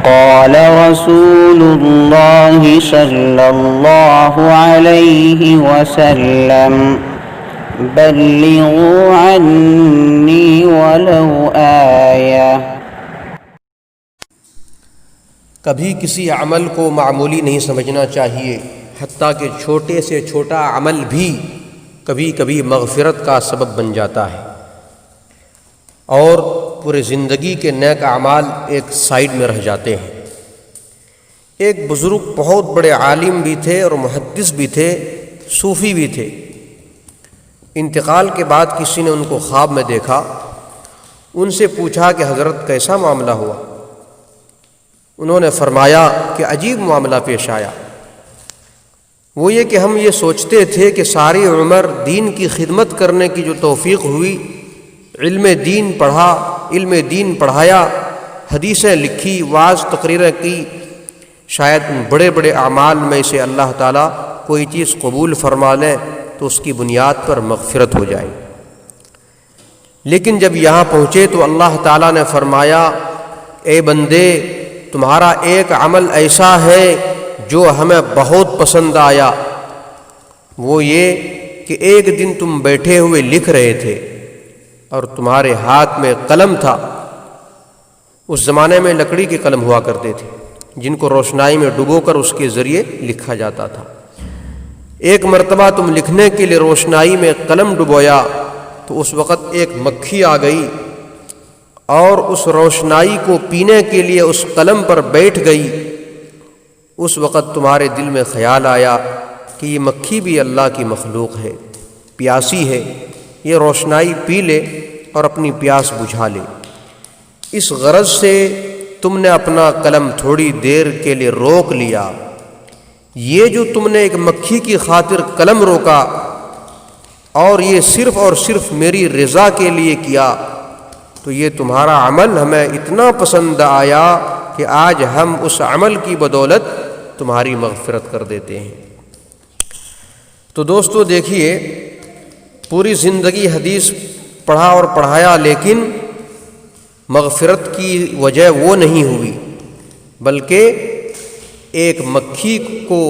قال رسول الله صلى الله عليه وسلم بلغوا عني ولو آية۔ کبھی کسی عمل کو معمولی نہیں سمجھنا چاہیے، حتیٰ کہ چھوٹے سے چھوٹا عمل بھی کبھی کبھی مغفرت کا سبب بن جاتا ہے، اور پورے زندگی کے نیک اعمال ایک سائیڈ میں رہ جاتے ہیں۔ ایک بزرگ بہت بڑے عالم بھی تھے اور محدث بھی تھے، صوفی بھی تھے۔ انتقال کے بعد کسی نے ان کو خواب میں دیکھا، ان سے پوچھا کہ حضرت کیسا معاملہ ہوا؟ انہوں نے فرمایا کہ عجیب معاملہ پیش آیا، وہ یہ کہ ہم یہ سوچتے تھے کہ ساری عمر دین کی خدمت کرنے کی جو توفیق ہوئی، علم دین پڑھا، علم دین پڑھایا، حدیثیں لکھی، وعظ تقریریں کی، شاید ان بڑے بڑے اعمال میں سے اللہ تعالیٰ کوئی چیز قبول فرما لے تو اس کی بنیاد پر مغفرت ہو جائے۔ لیکن جب یہاں پہنچے تو اللہ تعالیٰ نے فرمایا، اے بندے، تمہارا ایک عمل ایسا ہے جو ہمیں بہت پسند آیا، وہ یہ کہ ایک دن تم بیٹھے ہوئے لکھ رہے تھے اور تمہارے ہاتھ میں قلم تھا۔ اس زمانے میں لکڑی کے قلم ہوا کرتے تھے جن کو روشنائی میں ڈبو کر اس کے ذریعے لکھا جاتا تھا۔ ایک مرتبہ تم لکھنے کے لیے روشنائی میں قلم ڈبویا تو اس وقت ایک مکھی آ گئی اور اس روشنائی کو پینے کے لیے اس قلم پر بیٹھ گئی۔ اس وقت تمہارے دل میں خیال آیا کہ یہ مکھی بھی اللہ کی مخلوق ہے، پیاسی ہے، یہ روشنائی پی لے اور اپنی پیاس بجھا لے۔ اس غرض سے تم نے اپنا قلم تھوڑی دیر کے لیے روک لیا۔ یہ جو تم نے ایک مکھی کی خاطر قلم روکا اور یہ صرف اور صرف میری رضا کے لیے کیا، تو یہ تمہارا عمل ہمیں اتنا پسند آیا کہ آج ہم اس عمل کی بدولت تمہاری مغفرت کر دیتے ہیں۔ تو دوستو دیکھیے، پوری زندگی حدیث پڑھا اور پڑھایا، لیکن مغفرت کی وجہ وہ نہیں ہوئی، بلکہ ایک مکھی کو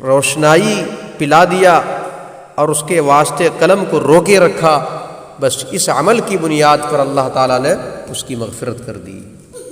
روشنائی پلا دیا اور اس کے واسطے قلم کو روکے رکھا، بس اس عمل کی بنیاد پر اللہ تعالیٰ نے اس کی مغفرت کر دی۔